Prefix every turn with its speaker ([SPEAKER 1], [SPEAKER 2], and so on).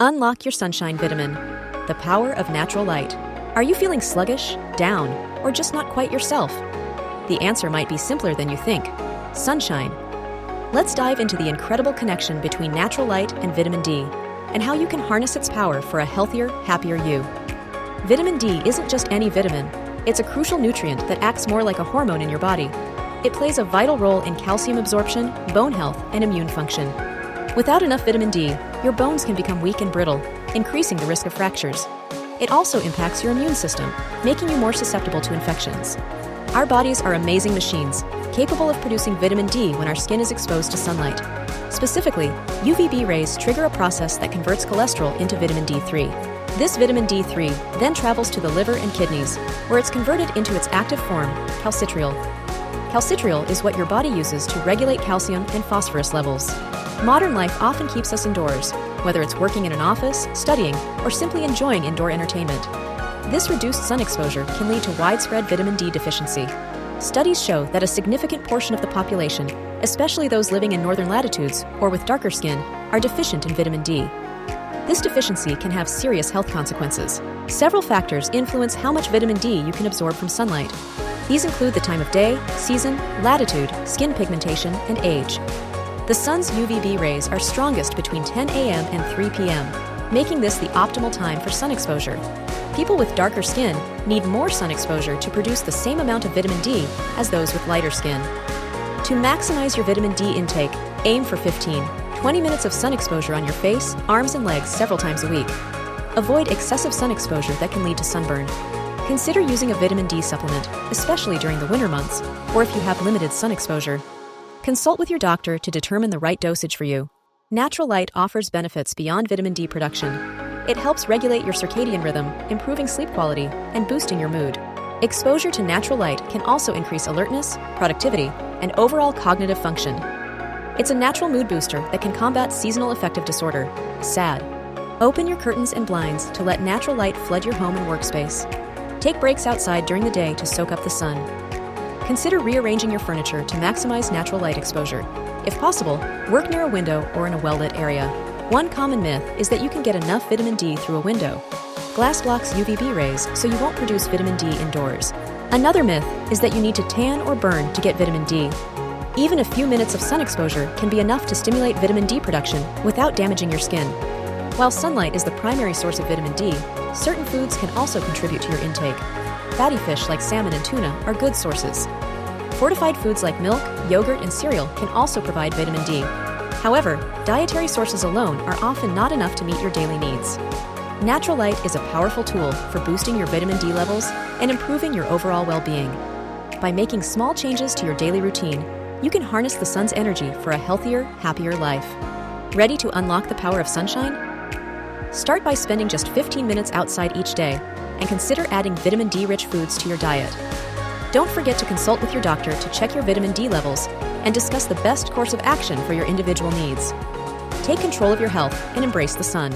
[SPEAKER 1] Unlock your sunshine vitamin, the power of natural light. Are you feeling sluggish, down, or just not quite yourself? The answer might be simpler than you think: sunshine. Let's dive into the incredible connection between natural light and vitamin D, and how you can harness its power for a healthier, happier you. Vitamin D isn't just any vitamin. It's a crucial nutrient that acts more like a hormone in your body. It plays a vital role in calcium absorption, bone health, and immune function. Without enough vitamin D, your bones can become weak and brittle, increasing the risk of fractures. It also impacts your immune system, making you more susceptible to infections. Our bodies are amazing machines, capable of producing vitamin D when our skin is exposed to sunlight. Specifically, UVB rays trigger a process that converts cholesterol into vitamin D3. This vitamin D3 then travels to the liver and kidneys, where it's converted into its active form, calcitriol. Calcitriol is what your body uses to regulate calcium and phosphorus levels. Modern life often keeps us indoors, whether it's working in an office, studying, or simply enjoying indoor entertainment. This reduced sun exposure can lead to widespread vitamin D deficiency. Studies show that a significant portion of the population, especially those living in northern latitudes or with darker skin, are deficient in vitamin D. This deficiency can have serious health consequences. Several factors influence how much vitamin D you can absorb from sunlight. These include the time of day, season, latitude, skin pigmentation, and age. The sun's UVB rays are strongest between 10 a.m. and 3 p.m., making this the optimal time for sun exposure. People with darker skin need more sun exposure to produce the same amount of vitamin D as those with lighter skin. To maximize your vitamin D intake, aim for 15-20 minutes of sun exposure on your face, arms, and legs several times a week. Avoid excessive sun exposure that can lead to sunburn. Consider using a vitamin D supplement, especially during the winter months, or if you have limited sun exposure. Consult with your doctor to determine the right dosage for you. Natural light offers benefits beyond vitamin D production. It helps regulate your circadian rhythm, improving sleep quality, and boosting your mood. Exposure to natural light can also increase alertness, productivity, and overall cognitive function. It's a natural mood booster that can combat seasonal affective disorder, SAD. Open your curtains and blinds to let natural light flood your home and workspace. Take breaks outside during the day to soak up the sun. Consider rearranging your furniture to maximize natural light exposure. If possible, work near a window or in a well-lit area. One common myth is that you can get enough vitamin D through a window. Glass blocks UVB rays, so you won't produce vitamin D indoors. Another myth is that you need to tan or burn to get vitamin D. Even a few minutes of sun exposure can be enough to stimulate vitamin D production without damaging your skin. While sunlight is the primary source of vitamin D, certain foods can also contribute to your intake. Fatty fish like salmon and tuna are good sources. Fortified foods like milk, yogurt, and cereal can also provide vitamin D. However, dietary sources alone are often not enough to meet your daily needs. Natural light is a powerful tool for boosting your vitamin D levels and improving your overall well-being. By making small changes to your daily routine, you can harness the sun's energy for a healthier, happier life. Ready to unlock the power of sunshine? Start by spending just 15 minutes outside each day, and consider adding vitamin D-rich foods to your diet. Don't forget to consult with your doctor to check your vitamin D levels and discuss the best course of action for your individual needs. Take control of your health and embrace the sun.